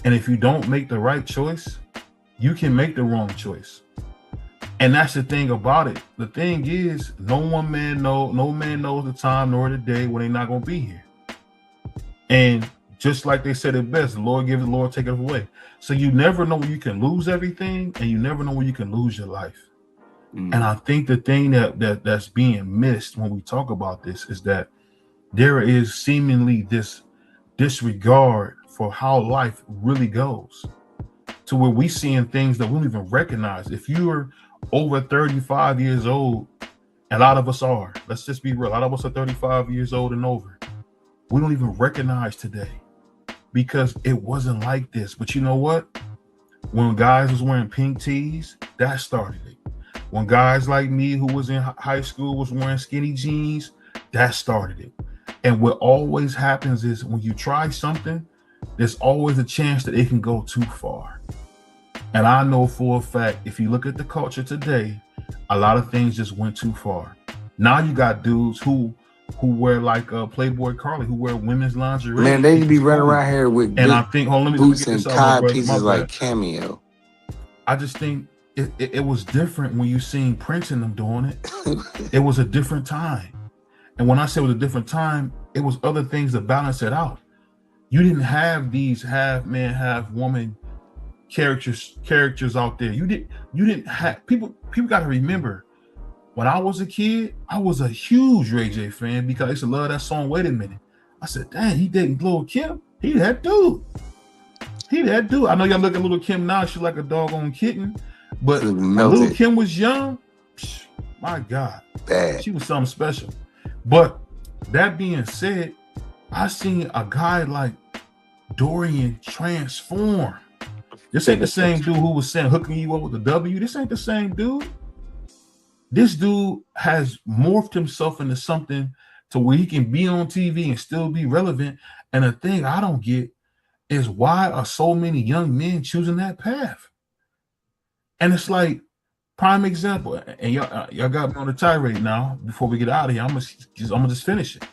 And if you don't make the right choice, you can make the wrong choice. And that's the thing about it. The thing is, no man knows the time nor the day when they're not gonna be here. And just like they said it best, the Lord gives, the Lord take it away. So you never know when you can lose everything, and you never know when you can lose your life. And I think the thing that's being missed when we talk about this is that there is seemingly this disregard for how life really goes, to where we seeing things that we don't even recognize. If you're over 35 years old, a lot of us are, let's just be real, a lot of us are 35 years old and over. We don't even recognize today because it wasn't like this. But you know what? When guys was wearing pink tees, that started it. When guys like me who was in high school was wearing skinny jeans, that started it. And what always happens is when you try something, there's always a chance that it can go too far. And I know for a fact, if you look at the culture today, a lot of things just went too far. Now you got dudes who wear like Playboy Carly, who wear women's lingerie. Man, they be running around here with boots and cod pieces like Cameo. I just think it was different when you seen Prince and them doing it. It was a different time. And when I say it was a different time, it was other things that balance it out. You didn't have these half man, half woman characters out there. You didn't have people got to remember, when I was a kid, I was a huge Ray J fan because I used to love that song, Wait a Minute. I said, dang, he dating Lil' Kim. He that dude. I know y'all look at Lil' Kim now, she's like a doggone kitten. But when Lil' Kim was young, my God, bad. She was something special. But that being said, I seen a guy like Dorian transform. This ain't the same dude who was saying hooking you up with the W. This ain't the same dude. This dude has morphed himself into something to where he can be on TV and still be relevant. And the thing I don't get is, why are so many young men choosing that path? And it's like, prime example, and y'all got me on the tirade now. Before we get out of here, I'm gonna just finish it.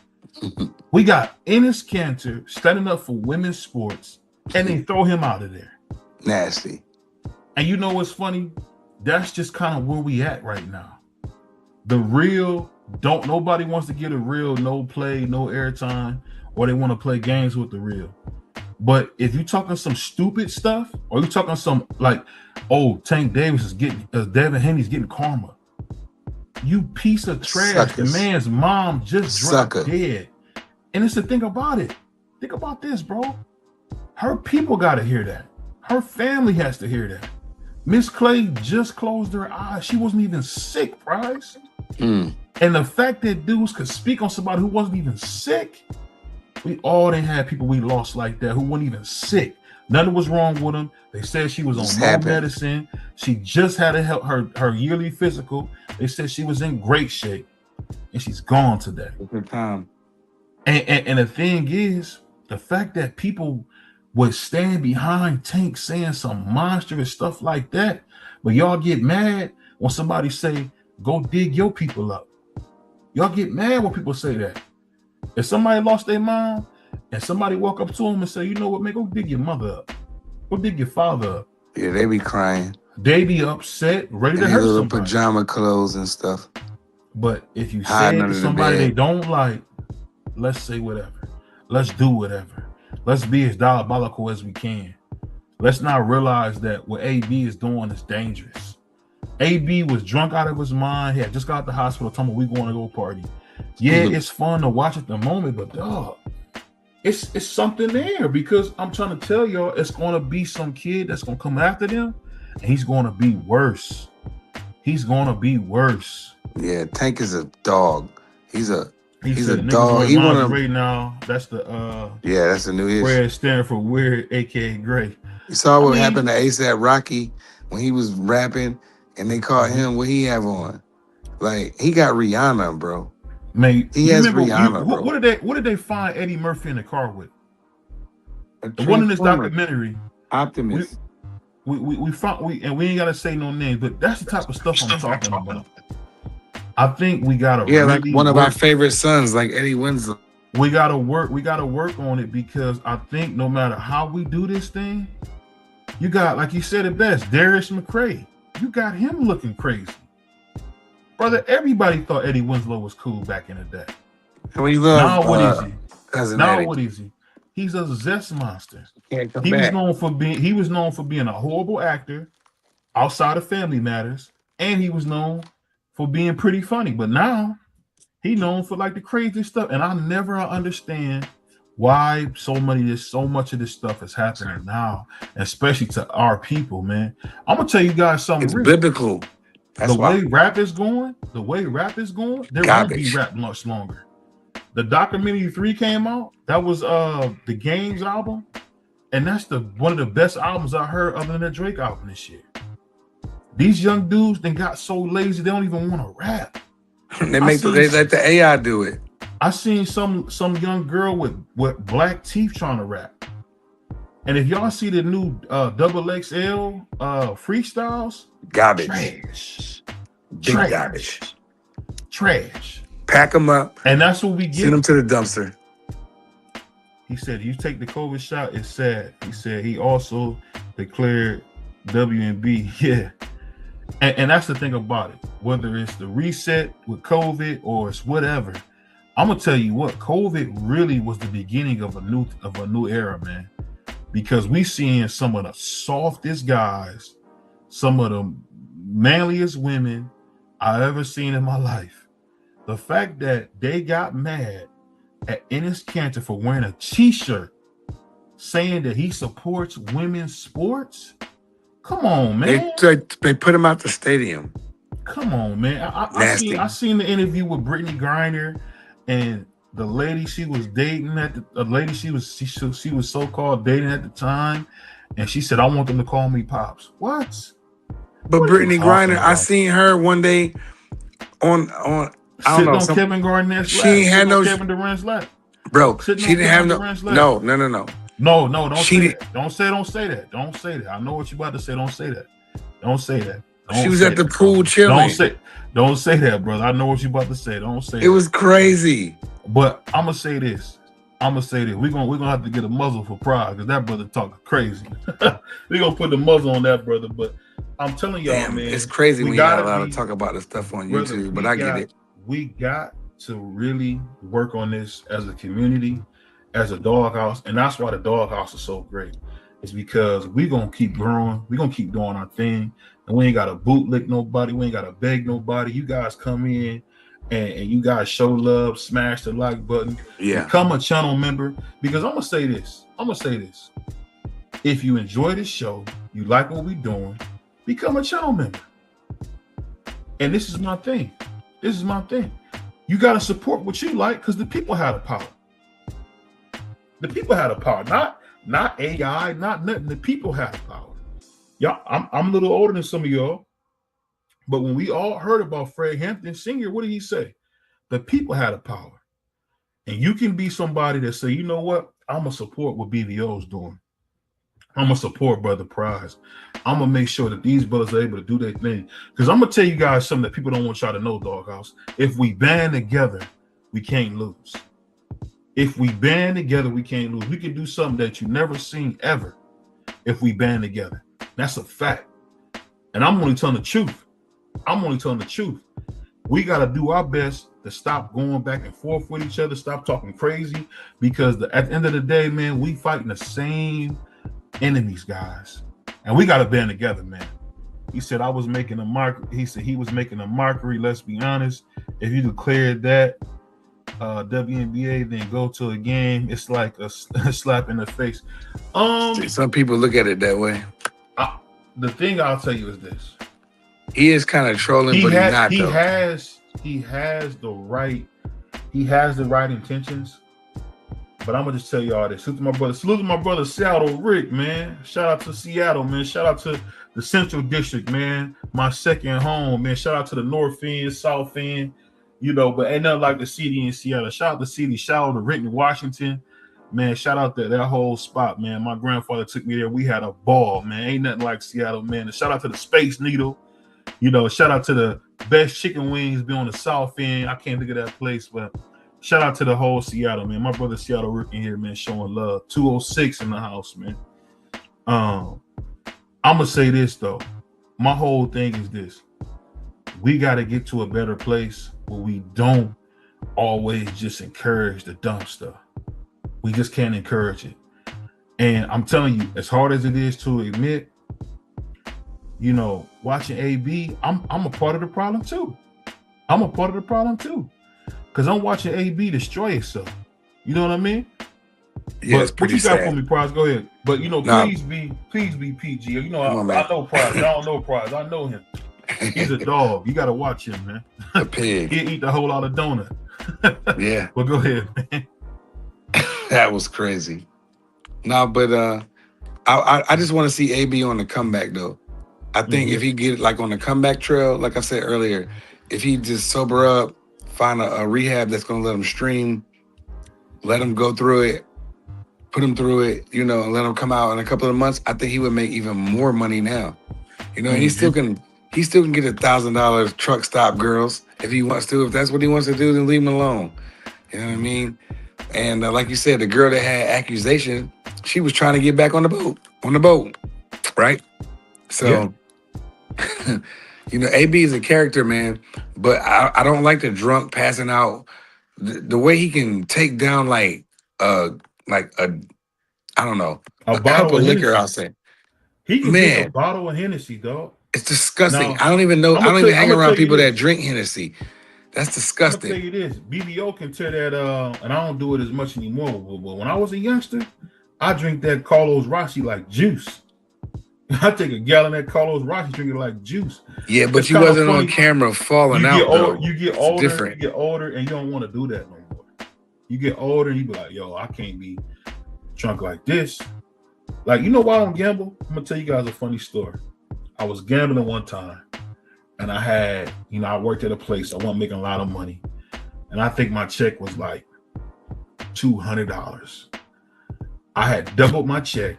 We got Enes Kanter standing up for women's sports, and they throw him out of there. Nasty. And you know what's funny? That's just kind of where we at right now. The real nobody wants to get a real no play, no airtime, or they want to play games with the real. But if you talking some stupid stuff, or you talking some like, oh, Tank Davis is getting, Devin Haney's getting karma. You piece of trash. Suckers. The man's mom just dropped Sucker. dead. And it's the thing about it. Think about this, bro. Her people got to hear that. Her family has to hear that. Miss Clay just closed her eyes. She wasn't even sick, Price. And the fact that dudes could speak on somebody who wasn't even sick, we all didn't have people we lost like that who weren't even sick. Nothing was wrong with them. They said she was on no medicine. She just had to help her yearly physical. They said she was in great shape, and she's gone today. Good time. And the thing is, the fact that people would stand behind Tank saying some monstrous stuff like that, but y'all get mad when somebody say, "Go dig your people up." Y'all get mad when people say that. If somebody lost their mom and somebody walk up to them and say, "You know what, man, go dig your mother up. Go dig your father up." Yeah, they be crying. They be upset, ready to And hurt little somebody. pajama clothes and stuff. But if you say Hiding to under the somebody bed. they don't like, let's say whatever. Let's do whatever. Let's be as diabolical as we can. Let's not realize that what AB is doing is dangerous. AB was drunk out of his mind. He had just got out the hospital, told me we going to go party. Yeah, it's fun to watch at the moment, but dog, it's something there, because I'm trying to tell y'all, it's going to be some kid that's going to come after them, and he's going to be worse. He's going to be worse. Yeah, Tank is a dog. He's a said, dog. He wanna right now. That's the yeah, that's the new hit. Red stand for weird, aka Gray. You saw what happened to ASAP Rocky when he was rapping and they caught him. What he have on? Like, he got Rihanna, bro. Man, He has Rihanna, bro. What did they find Eddie Murphy in the car with? The one in this documentary. Optimus. We found and we ain't gotta say no names, but that's the type of stuff I'm talking about. I think we gotta like one of our favorite sons, like Eddie Winslow. We gotta work on it, because I think no matter how we do this thing, you got, like you said it best, Darius McCray. You got him looking crazy. Brother, everybody thought Eddie Winslow was cool back in the day. And we love, now what is he? Cousin Now Eddie. what is he? He's a zest monster. Can't come He was back. known for being a horrible actor outside of Family Matters, and he was known for being pretty funny. But now he known for like the crazy stuff, and I never understand why so much of this stuff is happening now, especially to our people, man. I'm gonna tell you guys something. It's biblical. That's The why. way rap is going, there won't be rap much longer. The documentary 3 came out. That was the Games album, and that's one of the best albums I heard other than the Drake album this year. These young dudes then got so lazy they don't even want to rap. they let the AI do it. I seen some young girl with black teeth trying to rap. And if y'all see the new XXL freestyles, Garbage. trash. Big Trash. garbage. Trash. Pack them up. And that's what we get. Send them to the dumpster. He said, "You take the COVID shot, it's sad." He said he also declared W&B. Yeah. And that's the thing about it. Whether it's the reset with COVID or it's whatever, I'm gonna tell you what, COVID really was the beginning of a new era, man. Because we seeing some of the softest guys, some of the manliest women I ever seen in my life. The fact that they got mad at Enes Kanter for wearing a t-shirt saying that he supports women's sports. Come on, man. They put him out the stadium. Come on, man. I seen the interview with Brittany Griner and the lady she was dating she was so-called dating at the time, and she said, "I want them to call me Pops." What? But What Brittany are you talking Griner, I about? seen her one day on I don't know. Kevin Garnett's lap. She ain't had no Kevin Durant's lap. bro. Sitting She on didn't have Kevin no. Durant's lap. No. No, don't She say did- that. Don't say that. Don't say that. I know what you about to say. Don't say that. Don't say that. She was at the pool chilling. Don't say that, brother. I know what you about to say. Don't say It was crazy. But I'm gonna say this. We're gonna have to get a muzzle for pride because that brother talking crazy. We're gonna put the muzzle on that brother. But I'm telling y'all, Damn, man, it's crazy we when you're not gotta allowed be- to talk about the stuff on brother, YouTube, but I get it. We got to really work on this as a community as a doghouse, and that's why the doghouse is so great. It's because we gonna keep growing, we gonna keep doing our thing, and we ain't gotta bootlick nobody, we ain't gotta beg nobody. You guys come in and you guys show love, smash the like button, become a channel member. Because I'm gonna say this. If you enjoy this show, you like what we're doing, become a channel member. And this is my thing. You gotta support what you like, because the people have the power. The people have the power, not AI, not nothing. The people have the power. Y'all, I'm a little older than some of y'all, but when we all heard about Fred Hampton Sr., what did he say? The people had the power. And you can be somebody that say, you know what? I'm gonna support what BVO's doing. I'm gonna support Brother Prize. I'm gonna make sure that these brothers are able to do their thing. Because I'm gonna tell you guys something that people don't want y'all to know, Doghouse. If we band together, we can't lose. If we band together, we can't lose. We can do something that you never seen ever if we band together. That's a fact. And I'm only telling the truth. We got to do our best to stop going back and forth with each other, stop talking crazy, because at the end of the day, man, we fighting the same enemies, guys. And we got to band together, man. He said I was making a mockery. He said he was making a mockery. Let's be honest. If you declared that WNBA, then go to a game, it's like a slap in the face. Some people look at it that way. The thing I'll tell you is this: he is kind of trolling, but he's not. He has the right intentions. But I'm gonna just tell y'all this. Salute to my brother Seattle Rick, man. Shout out to Seattle, man. Shout out to the Central District, man. My second home, man. Shout out to the North End, South End. You know, but ain't nothing like the city in Seattle. Shout out to city, shout out to Renton, Washington. Man, shout out to that whole spot, man. My grandfather took me there. We had a ball, man. Ain't nothing like Seattle, man. And shout out to the Space Needle. You know, shout out to the best chicken wings be on the South End. I can't think of that place, but shout out to the whole Seattle, man. My brother Seattle working here, man, showing love. 206 in the house, man. I'm gonna say this though. My whole thing is this: we got to get to a better place where we don't always just encourage the dumb stuff. We just can't encourage it. And I'm telling you, as hard as it is to admit, you know, watching AB, I'm a part of the problem too. Because I'm watching AB destroy itself. You know what I mean? Yeah, but it's pretty what you got sad. for me, Prize? Go ahead. But you know, please be PG. You know, I know Prize. I don't know Prize. I know him. He's a dog. You got to watch him, man. A pig. He'll eat the whole lot of donut. Yeah. Well, go ahead, man. That was crazy. No, but I just want to see AB on the comeback though. I think if he get like on the comeback trail, like I said earlier, if he just sober up, find a rehab that's gonna let him stream, let him go through it, put him through it, you know, and let him come out in a couple of months, I think he would make even more money now. You know, and he still can get $1,000 truck stop girls if he wants to. If that's what he wants to do, then leave him alone. You know what I mean? And like you said, the girl that had accusation, she was trying to get back on the boat, right? So, you know, AB is a character, man, but I don't like the drunk passing out. The way he can take down like a I don't know, a cup of liquor, I'll say. He can drink a bottle of Hennessy, dog. It's disgusting. Now, I don't even know. I don't even hang around people that this. drink Hennessy. That's disgusting. I'm gonna tell you this: BBO can tear that. And I don't do it as much anymore. But when I was a youngster, I drink that Carlos Rossi like juice. I take a gallon of that Carlos Rossi, drink it like juice. Yeah, but you wasn't on camera falling out. You get older, and you don't want to do that no more. You get older, and you be like, "Yo, I can't be drunk like this." Like, you know why I don't gamble? I'm gonna tell you guys a funny story. I was gambling one time, and I had, you know, I worked at a place. I wasn't making a lot of money, and I think my check was like $200. I had doubled my check.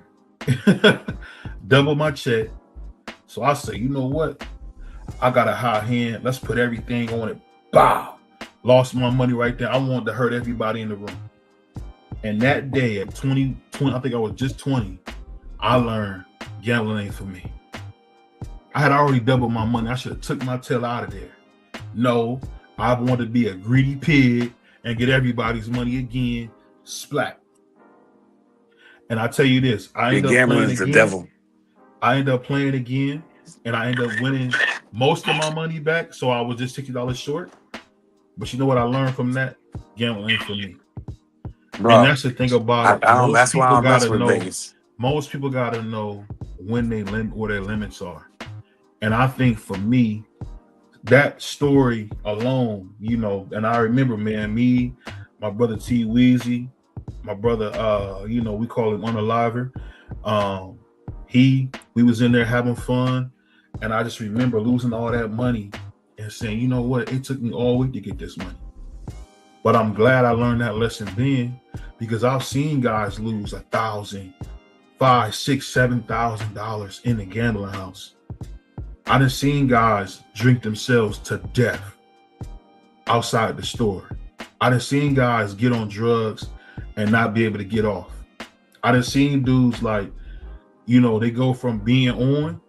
So I say, you know what? I got a high hand. Let's put everything on it. Bow. Lost my money right there. I wanted to hurt everybody in the room. And that day at 20, I think I was just 20, I learned gambling ain't for me. I had already doubled my money. I should have took my tail out of there. No, I wanted to be a greedy pig and get everybody's money again. Splat. And I tell you this, I end up Gambling playing is the again. devil. I end up playing again, and I end up winning most of my money back. So I was just $60 short. But you know what I learned from that? Gambling ain't for me. Bro, And that's the thing about it. I don't. That's why I don't mess with know. Vegas. Most people gotta know when they where their limits are. And I think for me, that story alone, you know, and I remember, man, me, my brother T Weezy, my brother, you know, we call him Unaliver. We was in there having fun, and I just remember losing all that money and saying, you know what, it took me all week to get this money. But I'm glad I learned that lesson then, because I've seen guys lose $1,000, $5,000, $6,000, $7,000 in the gambling house. I done seen guys drink themselves to death outside the store. I done seen guys get on drugs and not be able to get off. I done seen dudes like, you know, they go from being on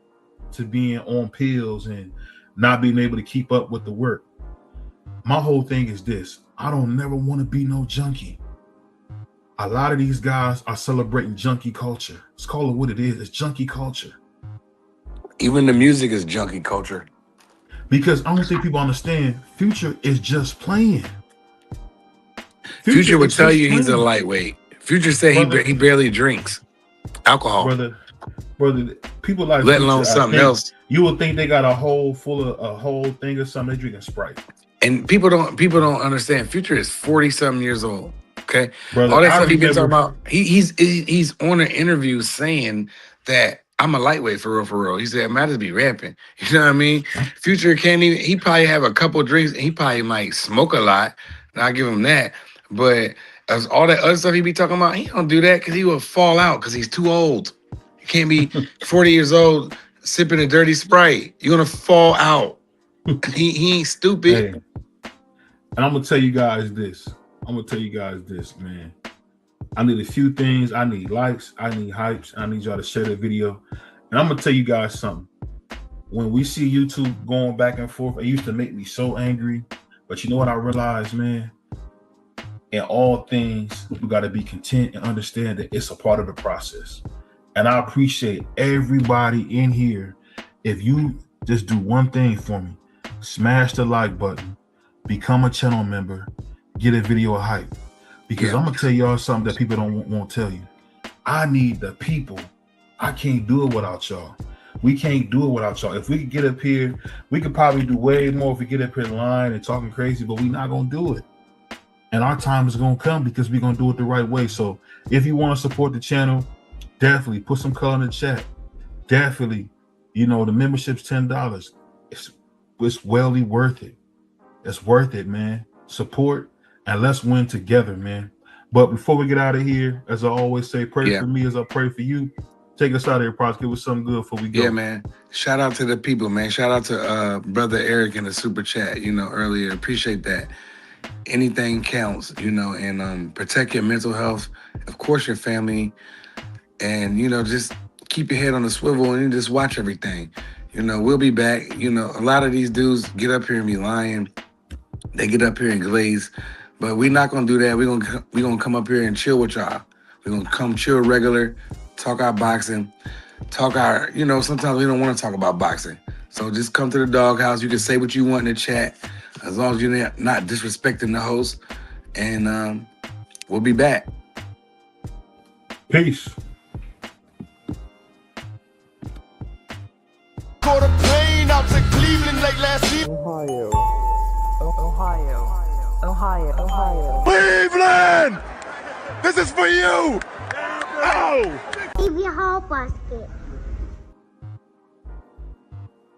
to being on pills and not being able to keep up with the work. My whole thing is this: I don't never want to be no junkie. A lot of these guys are celebrating junkie culture. Let's call it what it is. It's junkie culture. Even the music is junkie culture. Because I don't think people understand, Future is just playing. Future would tell you he's a playing. lightweight. Future said he barely drinks alcohol. Brother, people like let Future, alone something else. You would think they got a whole thing of something. They drinking Sprite. And people don't understand. Future is 40-something years old. Okay, Brother, all that stuff he's been talking about. He's on an interview saying that I'm a lightweight for real. He said, I might just be rapping. You know what I mean? Future can't even, he probably have a couple of drinks and he probably might smoke a lot. And I'll give him that. But as all that other stuff he be talking about, he don't do that because he will fall out because he's too old. He can't be 40 years old sipping a dirty Sprite. You're going to fall out. He ain't stupid. Hey, and I'm going to tell you guys this. Man. I need a few things. I need likes. I need hypes. I need y'all to share the video. And I'm going to tell you guys something. When we see YouTube going back and forth, it used to make me so angry. But you know what I realized, man? In all things, we got to be content and understand that it's a part of the process. And I appreciate everybody in here. If you just do one thing for me, smash the like button, become a channel member, get a video a hype. Because I'm gonna tell y'all something that people won't tell you. I need the people. I can't do it without y'all. We can't do it without y'all. If we could get up here, we could probably do way more if we get up here in line and talking crazy, but we're not gonna do it. And our time is gonna come because we're gonna do it the right way. So if you want to support the channel, definitely put some color in the chat. Definitely, you know, the membership's $10. It's well worth it. It's worth it, man. Support. And let's win together, man. But before we get out of here, as I always say, pray for me as I pray for you. Take us out of here, Props. Give us something good before we go. Yeah, man. Shout out to the people, man. Shout out to Brother Eric in the super chat, you know, earlier. Appreciate that. Anything counts, you know, and protect your mental health. Of course, your family. And, you know, just keep your head on the swivel and just watch everything. You know, we'll be back. You know, a lot of these dudes get up here and be lying. They get up here and glaze. But we're not gonna do that. We're gonna come up here and chill with y'all. We're gonna come chill regular, talk our boxing, talk our, you know, sometimes we don't want to talk about boxing. So just come to the doghouse. You can say what you want in the chat, as long as you're not disrespecting the host. And we'll be back. Peace. Caught a plane out to Cleveland late last season. Ohio. Cleveland! This is for you! Oh! Leave your whole basket.